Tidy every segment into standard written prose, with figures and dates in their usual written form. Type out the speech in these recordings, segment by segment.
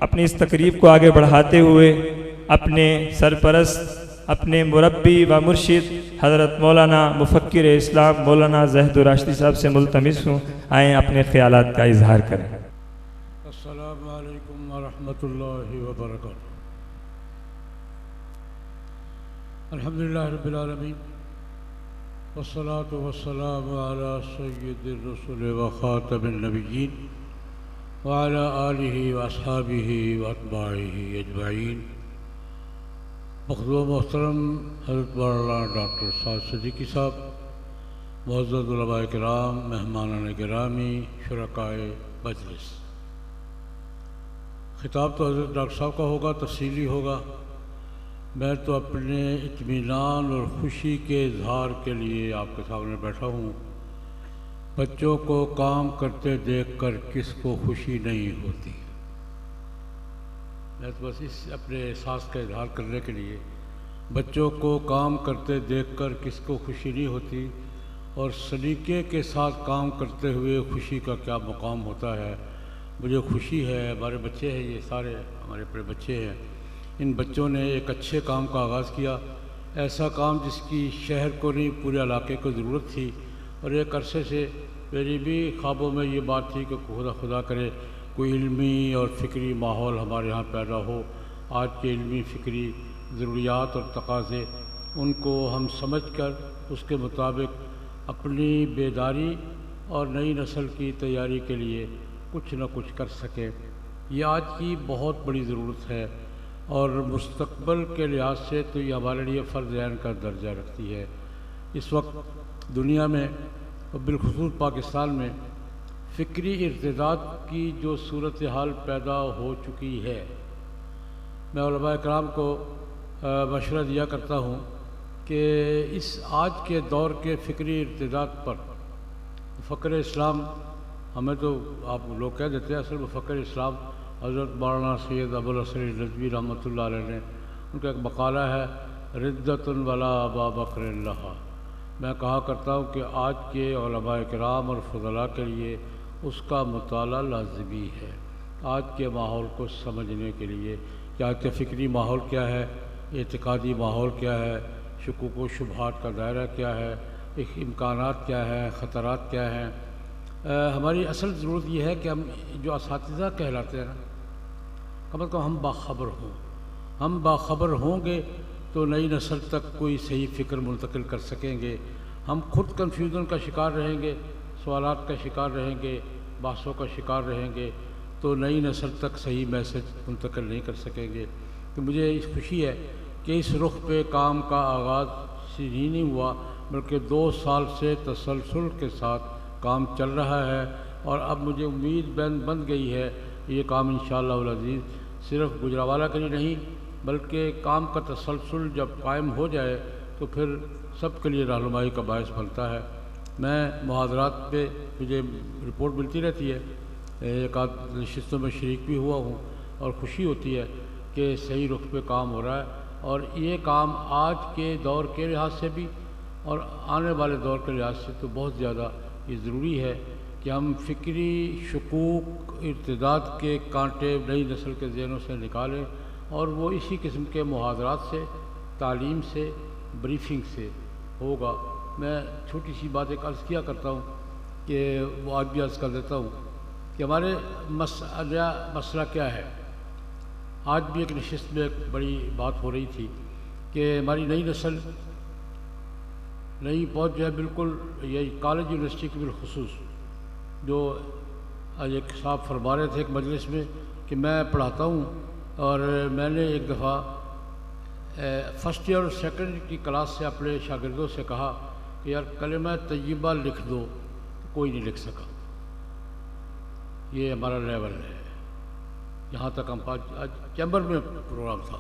اپنی اس تقریب کو آگے بڑھاتے ہوئے اپنے سرپرست، اپنے مربی و مرشد حضرت مولانا مفکر اسلام مولانا زہد راشدی صاحب سے ملتمس ہوں، آئیں اپنے خیالات کا اظہار کریں۔ السلام علیکم ورحمۃ اللہ وبرکاتہ۔ الحمدللہ رب العالمین والصلاة والسلام علی سید الرسل وخاتم النبیین وعلی آلہ واصحابہ واتباعہ اجمعین۔ مقدم و محترم حضرت مولانا ڈاکٹر سعد صدیقی صاحب، معزز علماء کرام، مہمانان گرامی، شرکائے مجلس، خطاب تو حضرت ڈاکٹر صاحب کا ہوگا، تفصیلی ہوگا۔ میں تو اپنے اطمینان اور خوشی کے اظہار کے لیے آپ کے سامنے بیٹھا ہوں۔ بچوں کو کام کرتے دیکھ کر کس کو خوشی نہیں ہوتی؟ میں تو بس اس اپنے احساس کا اظہار کرنے کے لیے، بچوں کو کام کرتے دیکھ کر کس کو خوشی نہیں ہوتی، اور سلیقے کے ساتھ کام کرتے ہوئے خوشی کا کیا مقام ہوتا ہے۔ مجھے خوشی ہے، ہمارے بچے ہیں، یہ سارے ہمارے اپنے بچے ہیں، ان بچوں نے ایک اچھے کام کا آغاز کیا، ایسا کام جس کی شہر کو نہیں پورے علاقے کو ضرورت تھی۔ اور ایک عرصے سے میری بھی خوابوں میں یہ بات تھی کہ خدا کرے کوئی علمی اور فکری ماحول ہمارے ہاں پیدا ہو۔ آج کے علمی فکری ضروریات اور تقاضے، ان کو ہم سمجھ کر اس کے مطابق اپنی بیداری اور نئی نسل کی تیاری کے لیے کچھ نہ کچھ کر سکیں، یہ آج کی بہت بڑی ضرورت ہے۔ اور مستقبل کے لحاظ سے تو یہ ہمارے لیے فرض عین کا درجہ رکھتی ہے۔ اس وقت دنیا میں اور بالخصوص پاکستان میں فکری ارتداد کی جو صورتحال پیدا ہو چکی ہے، میں علماء کرام کو مشورہ دیا کرتا ہوں کہ اس آج کے دور کے فکری ارتداد پر مفکر اسلام، ہمیں تو آپ لوگ کہہ دیتے ہیں، اصل مفکر اسلام حضرت مولانا سید ابوالحسن ندوی رحمۃ اللہ علیہ نے، ان کا ایک مقالہ ہے ردۃ ولا ابا بکر لہا۔ میں کہا کرتا ہوں کہ آج کے علماء کرام اور فضلاء کے لیے اس کا مطالعہ لازمی ہے، آج کے ماحول کو سمجھنے کے لیے کہ آج کا فکری ماحول کیا ہے، اعتقادی ماحول کیا ہے، شکوک و شبہات کا دائرہ کیا ہے، امکانات کیا ہے، خطرات کیا ہیں۔ ہماری اصل ضرورت یہ ہے کہ ہم جو اساتذہ کہلاتے ہیں نا، کم از کم ہم باخبر ہوں۔ ہم باخبر ہوں گے تو نئی نسل تک کوئی صحیح فکر منتقل کر سکیں گے۔ ہم خود کنفیوژن کا شکار رہیں گے، سوالات کا شکار رہیں گے، بحثوں کا شکار رہیں گے، تو نئی نسل تک صحیح میسج منتقل نہیں کر سکیں گے۔ تو مجھے اس خوشی ہے کہ اس رخ پہ کام کا آغاز ہی نہیں ہوا، بلکہ 2 سال سے تسلسل کے ساتھ کام چل رہا ہے، اور اب مجھے امید بن گئی ہے یہ کام انشاءاللہ العزیز صرف گجرانوالہ کے لیے نہیں، بلکہ کام کا تسلسل جب قائم ہو جائے تو پھر سب کے لیے رہنمائی کا باعث بنتا ہے۔ میں محاضرات پہ مجھے رپورٹ ملتی رہتی ہے، ایک آدھ نشستوں میں شریک بھی ہوا ہوں، اور خوشی ہوتی ہے کہ صحیح رخ پہ کام ہو رہا ہے، اور یہ کام آج کے دور کے لحاظ سے بھی اور آنے والے دور کے لحاظ سے تو بہت زیادہ یہ ضروری ہے کہ ہم فکری شکوک ارتداد کے کانٹے نئی نسل کے ذہنوں سے نکالیں، اور وہ اسی قسم کے محاضرات سے، تعلیم سے، بریفنگ سے ہوگا۔ میں چھوٹی سی بات ایک عرض کیا کرتا ہوں کہ وہ آج بھی عرض کر دیتا ہوں کہ ہمارے مسئلہ کیا ہے۔ آج بھی ایک نشست میں ایک بڑی بات ہو رہی تھی کہ ہماری نئی نسل نئی پہنچ جو ہے، بالکل یہ کالج یونیورسٹی کی بالخصوص، جو ایک صاحب فرما رہے تھے ایک مجلس میں کہ میں پڑھاتا ہوں، اور میں نے ایک دفعہ فرسٹ ایئر اور سیکنڈ ایئر کی کلاس سے اپنے شاگردوں سے کہا کہ یار کلمہ طیبہ لکھ دو، کوئی نہیں لکھ سکا۔ یہ ہمارا لیول ہے۔ یہاں تک ہم آج چیمبر میں پروگرام تھا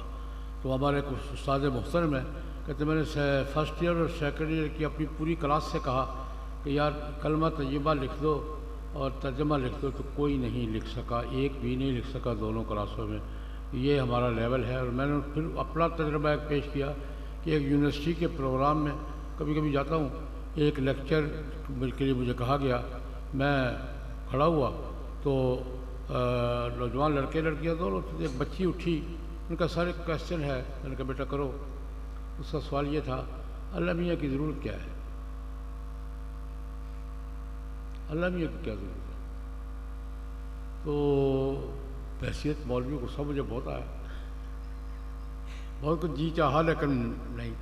تو ہمارے کچھ استاد محترم ہیں، کہتے میں نے فرسٹ ایئر اور سیکنڈ ایئر کی اپنی پوری کلاس سے کہا کہ یار کلمہ طیبہ لکھ دو اور ترجمہ لکھ دو، تو کوئی نہیں لکھ سکا، ایک بھی نہیں لکھ سکا دونوں کلاسوں میں۔ یہ ہمارا لیول ہے۔ اور میں نے پھر اپنا تجربہ ایک پیش کیا کہ ایک یونیورسٹی کے پروگرام میں کبھی کبھی جاتا ہوں، ایک لیکچر کے لیے مجھے کہا گیا، میں کھڑا ہوا تو نوجوان لڑکے لڑکیاں دونوں، ایک بچی اٹھی، ان کا سارے کویشچن ہے، میں نے کہا بیٹا کرو. اس کا سوال یہ تھا اللہ میاں کی ضرورت کیا ہے؟ اللہ میاں کی کیا ضرورت ہے؟ تو بحثیت مولوی کو سب مجھے بہت آیا، بہت کچھ جی چاہا لیکن نہیں.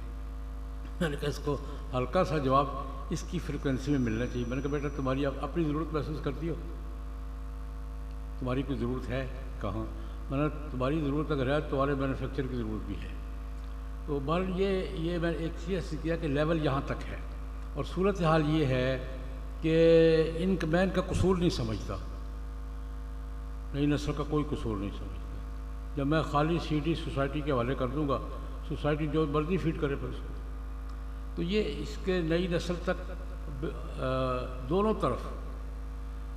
میں نے کہا اس کو ہلکا سا جواب اس کی فریکوینسی میں ملنا چاہیے. میں نے کہا بیٹا تمہاری اپنی ضرورت محسوس کرتی ہو؟ تمہاری کوئی ضرورت ہے؟ کہاں؟ میں نے تمہاری ضرورت اگر ہے تمہارے مینوفیکچر کی ضرورت بھی ہے. تو بہرحال یہ میں ایک چیز کیا کہ لیول یہاں تک ہے. اور صورتحال یہ ہے کہ میں ان کا قصور نہیں سمجھتا، نئی نسل کا کوئی قصور نہیں سمجھتا. جب میں خالی سی ڈی سوسائٹی کے حوالے کر دوں گا، سوسائٹی جو مرضی فیڈ کرے پھر اس کو. تو یہ اس کے نئی نسل تک دونوں طرف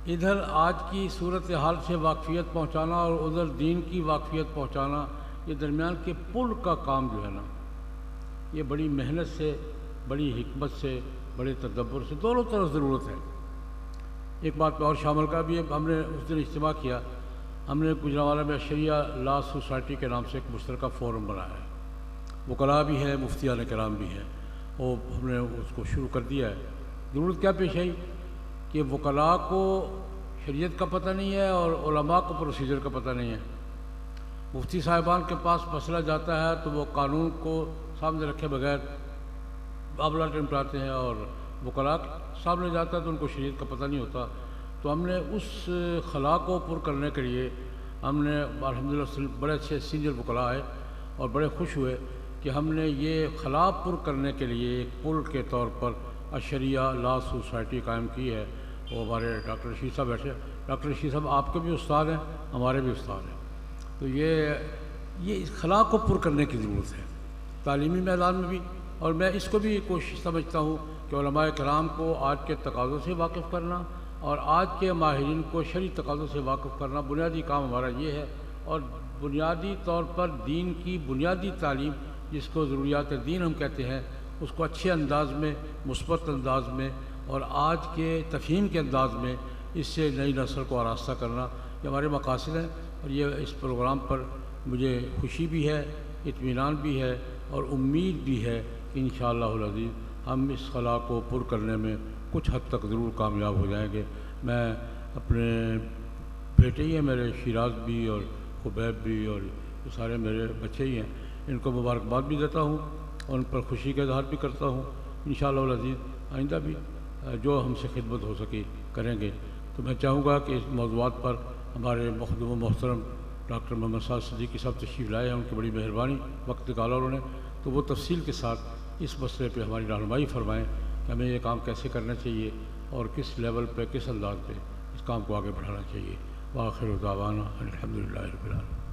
ادھر آج کی صورتحال سے واقفیت پہنچانا اور ادھر دین کی واقفیت پہنچانا، یہ درمیان کے پل کا کام جو ہے نا، یہ بڑی محنت سے، بڑی حکمت سے، بڑے تدبر سے دونوں طرف ضرورت ہے. ایک بات پہ اور شامل کا بھی ہم نے اس دن اجتماع کیا، ہم نے گجرانوالہ میں شریعہ لا سوسائٹی کے نام سے ایک مشترکہ فورم بنایا ہے. وکلاء بھی ہے، مفتیان کرام بھی ہیں، وہ ہم نے اس کو شروع کر دیا ہے. ضرورت کیا پیش آئی کہ وکلاء کو شریعت کا پتہ نہیں ہے اور علماء کو پروسیجر کا پتہ نہیں ہے. مفتی صاحبان کے پاس مسئلہ جاتا ہے تو وہ قانون کو سامنے رکھے بغیر معاملہ نپٹاتے ہیں، اور وکلاء سامنے جاتا ہے تو ان کو شریعت کا پتہ نہیں ہوتا. تو ہم نے اس خلا کو پر کرنے کے لیے ہم نے الحمدللہ بڑے اچھے سینئر وکلاء آئے اور بڑے خوش ہوئے کہ ہم نے یہ خلا پر کرنے کے لیے ایک پل کے طور پر الشریعہ لا سوسائٹی قائم کی ہے. وہ ہمارے ڈاکٹر رشید صاحب بیٹھے. ڈاکٹر رشید صاحب آپ کے بھی استاد ہیں، ہمارے بھی استاد ہیں. تو یہ اس خلا کو پر کرنے کی ضرورت ہے تعلیمی میدان میں بھی. اور میں اس کو بھی کوشش سمجھتا ہوں کہ علماء کرام کو آج کے تقاضوں سے واقف کرنا اور آج کے ماہرین کو شرعی تقاضوں سے واقف کرنا بنیادی کام ہمارا یہ ہے. اور بنیادی طور پر دین کی بنیادی تعلیم، جس کو ضروریات دین ہم کہتے ہیں، اس کو اچھے انداز میں، مثبت انداز میں اور آج کے تفہیم کے انداز میں اس سے نئی نسل کو آراستہ کرنا، یہ ہمارے مقاصد ہیں. اور یہ اس پروگرام پر مجھے خوشی بھی ہے، اطمینان بھی ہے اور امید بھی ہے کہ انشاءاللہ العزیز ہم اس خلا کو پر کرنے میں کچھ حد تک ضرور کامیاب ہو جائیں گے. میں اپنے بیٹے ہی ہیں میرے، شیراز بھی اور خبیب بھی، اور یہ سارے میرے بچے ہی ہیں، ان کو مبارکباد بھی دیتا ہوں اور ان پر خوشی کا اظہار بھی کرتا ہوں. انشاءاللہ العزیز آئندہ بھی جو ہم سے خدمت ہو سکی کریں گے. تو میں چاہوں گا کہ اس موضوعات پر ہمارے مخدوم و محترم ڈاکٹر محمد سعد صدیقی صاحب تشریف لائے ہیں، ان کی بڑی مہربانی، وقت نکالا انہوں نے، تو وہ تفصیل کے ساتھ اس مسئلے پہ ہماری رہنمائی فرمائیں کہ ہمیں یہ کام کیسے کرنا چاہیے اور کس لیول پہ، کس انداز پہ اس کام کو آگے بڑھانا چاہیے. وآخر دعوانا الحمدللہ رب العالمین.